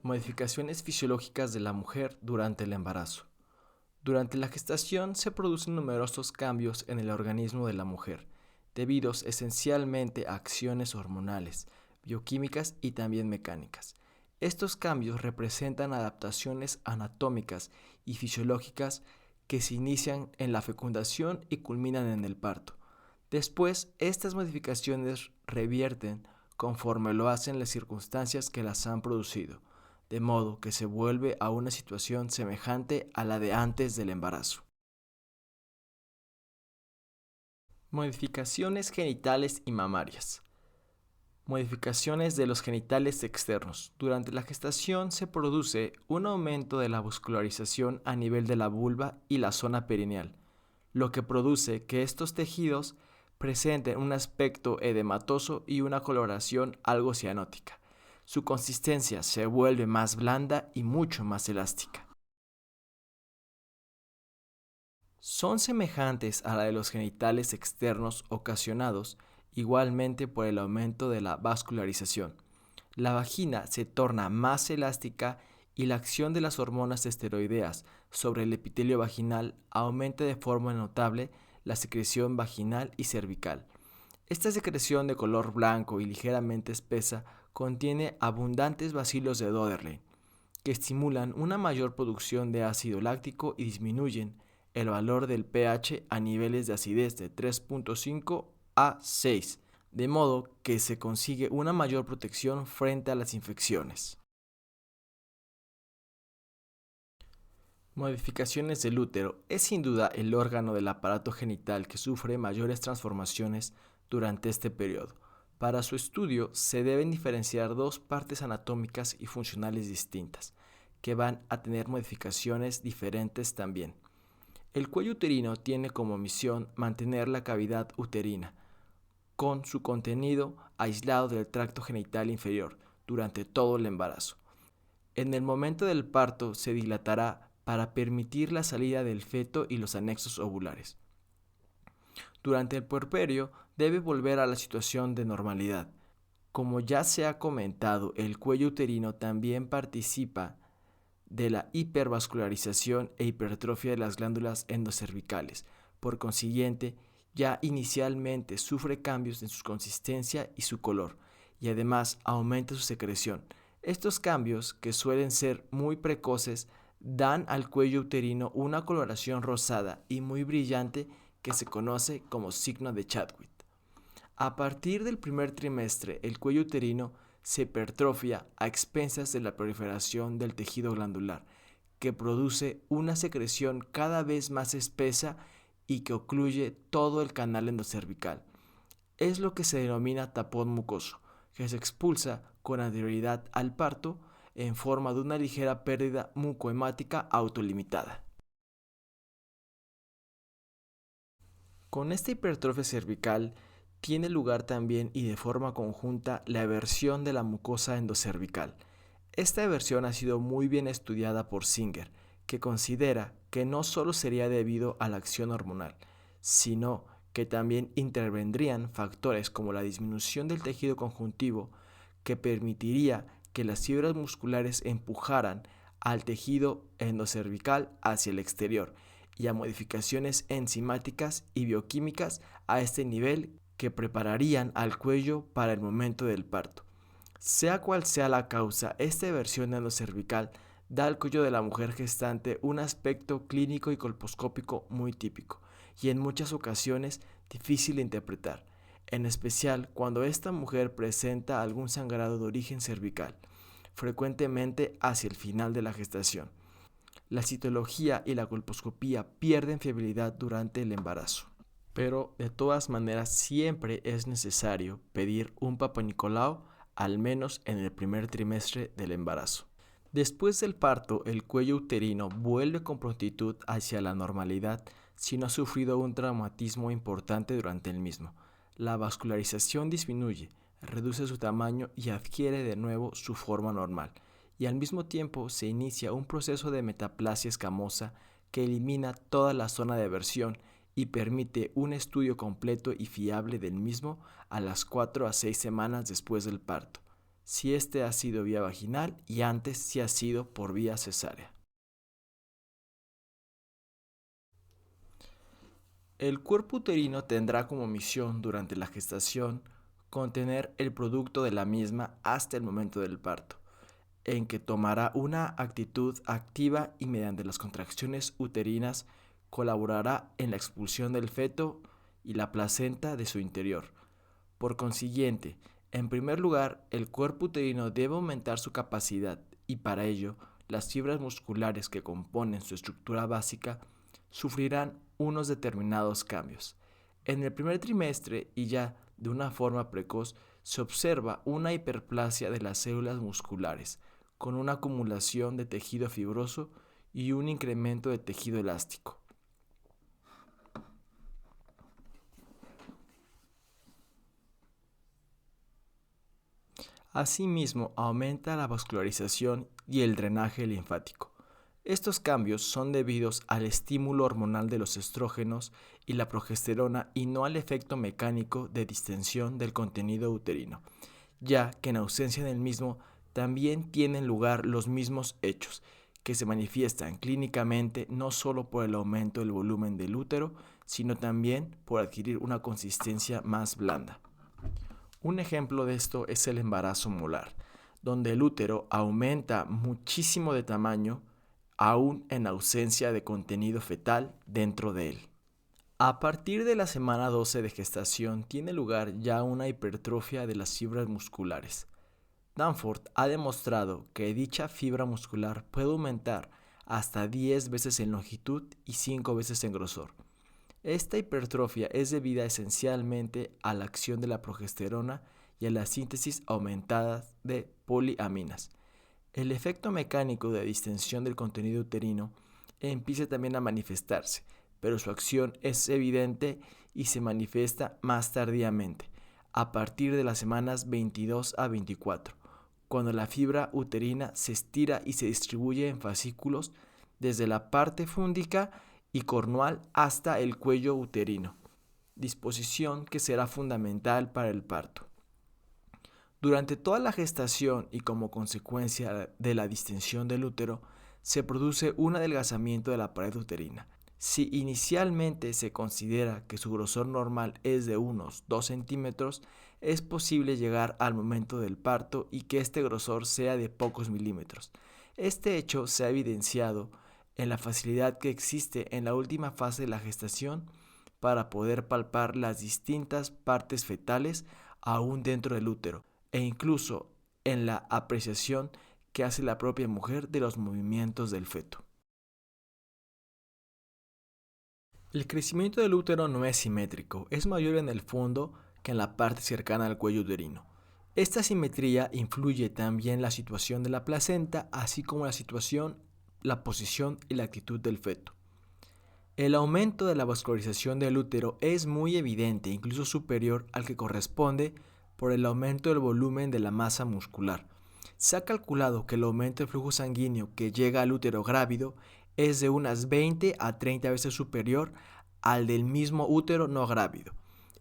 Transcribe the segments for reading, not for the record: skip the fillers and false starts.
Modificaciones fisiológicas de la mujer durante el embarazo. Durante la gestación se producen numerosos cambios en el organismo de la mujer, debidos esencialmente a acciones hormonales, bioquímicas y también mecánicas. Estos cambios representan adaptaciones anatómicas y fisiológicas que se inician en la fecundación y culminan en el parto. Después, estas modificaciones revierten conforme lo hacen las circunstancias que las han producido, de modo que se vuelve a una situación semejante a la de antes del embarazo. Modificaciones genitales y mamarias. Modificaciones de los genitales externos. Durante la gestación se produce un aumento de la vascularización a nivel de la vulva y la zona perineal, lo que produce que estos tejidos presenten un aspecto edematoso y una coloración algo cianótica. Su consistencia se vuelve más blanda y mucho más elástica. Son semejantes a la de los genitales externos ocasionados igualmente por el aumento de la vascularización. La vagina se torna más elástica y la acción de las hormonas esteroideas sobre el epitelio vaginal aumenta de forma notable la secreción vaginal y cervical. Esta secreción de color blanco y ligeramente espesa contiene abundantes bacilos de Doederlein, que estimulan una mayor producción de ácido láctico y disminuyen el valor del pH a niveles de acidez de 3.5 a 6, de modo que se consigue una mayor protección frente a las infecciones. Modificaciones del útero es sin duda el órgano del aparato genital que sufre mayores transformaciones durante este periodo. Para su estudio se deben diferenciar dos partes anatómicas y funcionales distintas, que van a tener modificaciones diferentes también. El cuello uterino tiene como misión mantener la cavidad uterina, con su contenido aislado del tracto genital inferior durante todo el embarazo. En el momento del parto se dilatará para permitir la salida del feto y los anexos ovulares. Durante el puerperio debe volver a la situación de normalidad. Como ya se ha comentado, el cuello uterino también participa de la hipervascularización e hipertrofia de las glándulas endocervicales. Por consiguiente, ya inicialmente sufre cambios en su consistencia y su color, y además aumenta su secreción. Estos cambios, que suelen ser muy precoces, dan al cuello uterino una coloración rosada y muy brillante que se conoce como signo de Chadwick. A partir del primer trimestre, el cuello uterino se hipertrofia a expensas de la proliferación del tejido glandular, que produce una secreción cada vez más espesa y que ocluye todo el canal endocervical. Es lo que se denomina tapón mucoso, que se expulsa con anterioridad al parto en forma de una ligera pérdida mucohemática autolimitada. Con esta hipertrofia cervical tiene lugar también y de forma conjunta la eversión de la mucosa endocervical. Esta eversión ha sido muy bien estudiada por Singer, que considera que no solo sería debido a la acción hormonal, sino que también intervendrían factores como la disminución del tejido conjuntivo, que permitiría que las fibras musculares empujaran al tejido endocervical hacia el exterior y a modificaciones enzimáticas y bioquímicas a este nivel que prepararían al cuello para el momento del parto. Sea cual sea la causa, esta eversión endocervical da al cuello de la mujer gestante un aspecto clínico y colposcópico muy típico y en muchas ocasiones difícil de interpretar, en especial cuando esta mujer presenta algún sangrado de origen cervical, frecuentemente hacia el final de la gestación. La citología y la colposcopía pierden fiabilidad durante el embarazo. Pero de todas maneras siempre es necesario pedir un Papa Nicolau al menos en el primer trimestre del embarazo. Después del parto, el cuello uterino vuelve con prontitud hacia la normalidad si no ha sufrido un traumatismo importante durante el mismo. La vascularización disminuye, reduce su tamaño y adquiere de nuevo su forma normal. Y al mismo tiempo se inicia un proceso de metaplasia escamosa que elimina toda la zona de aversión y permite un estudio completo y fiable del mismo a las 4 a 6 semanas después del parto. si este ha sido vía vaginal y antes si ha sido por vía cesárea. El cuerpo uterino tendrá como misión durante la gestación contener el producto de la misma hasta el momento del parto, en que tomará una actitud activa y mediante las contracciones uterinas colaborará en la expulsión del feto y la placenta de su interior. Por consiguiente, en primer lugar, el cuerpo uterino debe aumentar su capacidad y para ello, las fibras musculares que componen su estructura básica sufrirán unos determinados cambios. En el primer trimestre y ya de una forma precoz se observa una hiperplasia de las células musculares, con una acumulación de tejido fibroso y un incremento de tejido elástico. Asimismo, aumenta la vascularización y el drenaje linfático. Estos cambios son debidos al estímulo hormonal de los estrógenos y la progesterona y no al efecto mecánico de distensión del contenido uterino, ya que en ausencia del mismo también tienen lugar los mismos hechos, que se manifiestan clínicamente no solo por el aumento del volumen del útero, sino también por adquirir una consistencia más blanda. Un ejemplo de esto es el embarazo molar, donde el útero aumenta muchísimo de tamaño, aún en ausencia de contenido fetal dentro de él. A partir de la semana 12 de gestación tiene lugar ya una hipertrofia de las fibras musculares. Danforth ha demostrado que dicha fibra muscular puede aumentar hasta 10 veces en longitud y 5 veces en grosor. Esta hipertrofia es debida esencialmente a la acción de la progesterona y a la síntesis aumentada de poliaminas. El efecto mecánico de distensión del contenido uterino empieza también a manifestarse, pero su acción es evidente y se manifiesta más tardíamente, a partir de las semanas 22 a 24, cuando la fibra uterina se estira y se distribuye en fascículos desde la parte fúndica y cornual hasta el cuello uterino, disposición que será fundamental para el parto. Durante toda la gestación y como consecuencia de la distensión del útero, se produce un adelgazamiento de la pared uterina. Si inicialmente se considera que su grosor normal es de unos 2 centímetros, es posible llegar al momento del parto y que este grosor sea de pocos milímetros. Este hecho se ha evidenciado en la facilidad que existe en la última fase de la gestación para poder palpar las distintas partes fetales aún dentro del útero e incluso en la apreciación que hace la propia mujer de los movimientos del feto. El crecimiento del útero no es simétrico, es mayor en el fondo que en la parte cercana al cuello uterino. Esta simetría influye también en la situación de la placenta, así como la posición y la actitud del feto. El aumento de la vascularización del útero es muy evidente, incluso superior al que corresponde por el aumento del volumen de la masa muscular. Se ha calculado que el aumento del flujo sanguíneo que llega al útero grávido es de unas 20 a 30 veces superior al del mismo útero no grávido.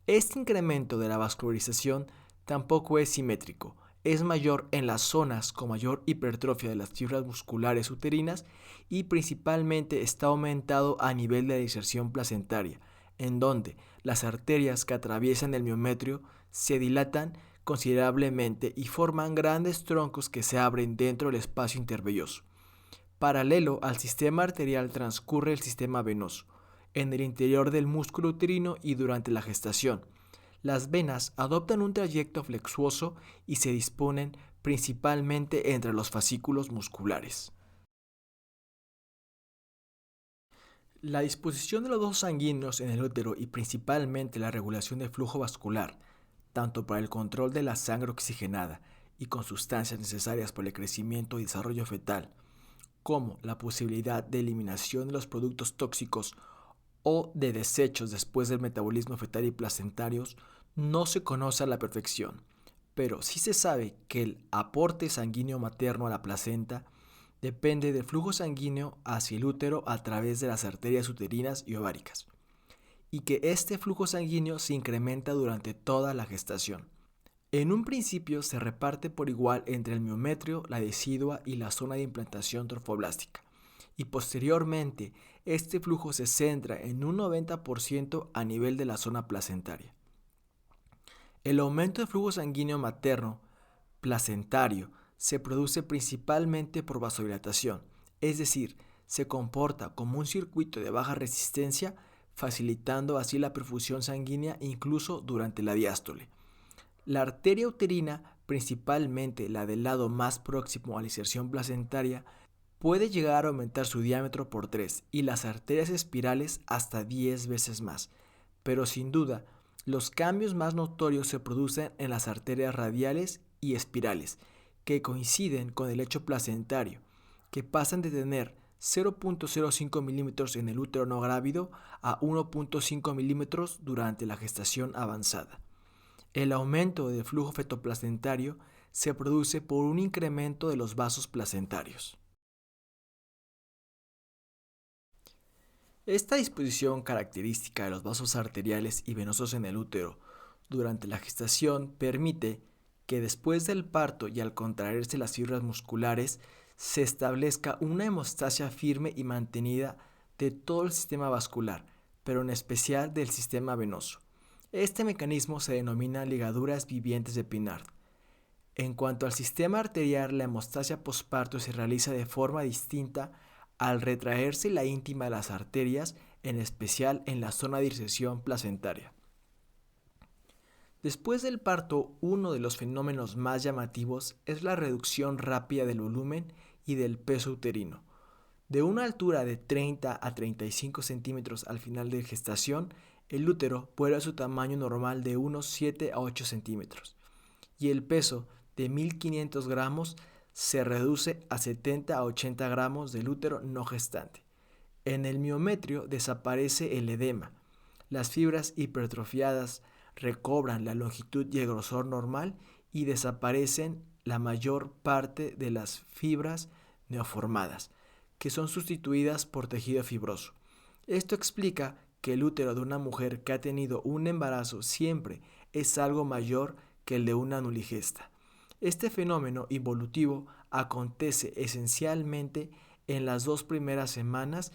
Este incremento de la vascularización tampoco es simétrico. Es mayor en las zonas con mayor hipertrofia de las fibras musculares uterinas y principalmente está aumentado a nivel de la inserción placentaria, en donde las arterias que atraviesan el miometrio se dilatan considerablemente y forman grandes troncos que se abren dentro del espacio intervelloso. Paralelo al sistema arterial transcurre el sistema venoso, en el interior del músculo uterino y durante la gestación. Las venas adoptan un trayecto flexuoso y se disponen principalmente entre los fascículos musculares. La disposición de los vasos sanguíneos en el útero y principalmente la regulación del flujo vascular, tanto para el control de la sangre oxigenada y con sustancias necesarias para el crecimiento y desarrollo fetal, como la posibilidad de eliminación de los productos tóxicos o de desechos después del metabolismo fetal y placentarios, no se conoce a la perfección, pero sí se sabe que el aporte sanguíneo materno a la placenta depende del flujo sanguíneo hacia el útero a través de las arterias uterinas y ováricas, y que este flujo sanguíneo se incrementa durante toda la gestación. En un principio se reparte por igual entre el miometrio, la decidua y la zona de implantación trofoblástica, y posteriormente este flujo se centra en un 90% a nivel de la zona placentaria. El aumento de flujo sanguíneo materno placentario se produce principalmente por vasodilatación, es decir, se comporta como un circuito de baja resistencia, facilitando así la perfusión sanguínea incluso durante la diástole. La arteria uterina, principalmente la del lado más próximo a la inserción placentaria, puede llegar a aumentar su diámetro por 3 y las arterias espirales hasta 10 veces más, pero sin duda, los cambios más notorios se producen en las arterias radiales y espirales, que coinciden con el lecho placentario, que pasan de tener 0.05 milímetros en el útero no grávido a 1.5 milímetros durante la gestación avanzada. El aumento del flujo fetoplacentario se produce por un incremento de los vasos placentarios. Esta disposición característica de los vasos arteriales y venosos en el útero durante la gestación permite que después del parto y al contraerse las fibras musculares se establezca una hemostasia firme y mantenida de todo el sistema vascular, pero en especial del sistema venoso. Este mecanismo se denomina ligaduras vivientes de Pinard. En cuanto al sistema arterial, la hemostasia posparto se realiza de forma distinta al retraerse la íntima de las arterias, en especial en la zona de inserción placentaria. Después del parto, uno de los fenómenos más llamativos es la reducción rápida del volumen y del peso uterino. De una altura de 30 a 35 centímetros al final de gestación, el útero vuelve a su tamaño normal de unos 7 a 8 centímetros y el peso de 1500 gramos se reduce a 70 a 80 gramos del útero no gestante. En el miometrio desaparece el edema. Las fibras hipertrofiadas recobran la longitud y el grosor normal y desaparecen la mayor parte de las fibras neoformadas, que son sustituidas por tejido fibroso. Esto explica que el útero de una mujer que ha tenido un embarazo siempre es algo mayor que el de una nuligesta. Este fenómeno involutivo acontece esencialmente en las 2 primeras semanas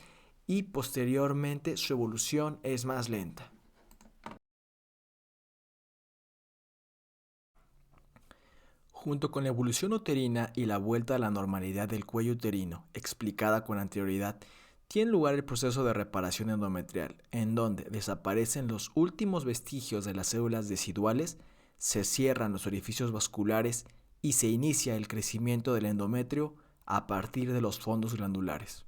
y posteriormente su evolución es más lenta. Junto con la evolución uterina y la vuelta a la normalidad del cuello uterino, explicada con anterioridad, tiene lugar el proceso de reparación endometrial, en donde desaparecen los últimos vestigios de las células deciduales, se cierran los orificios vasculares y se inicia el crecimiento del endometrio a partir de los fondos glandulares.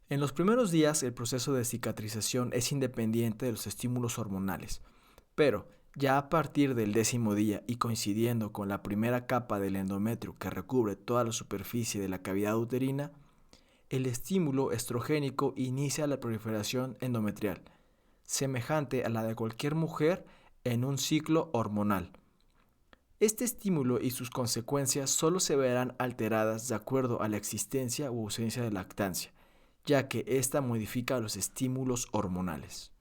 En los primeros días el proceso de cicatrización es independiente de los estímulos hormonales, pero ya a partir del 10º día y coincidiendo con la primera capa del endometrio que recubre toda la superficie de la cavidad uterina, el estímulo estrogénico inicia la proliferación endometrial, semejante a la de cualquier mujer en un ciclo hormonal. Este estímulo y sus consecuencias solo se verán alteradas de acuerdo a la existencia u ausencia de lactancia, ya que ésta modifica los estímulos hormonales.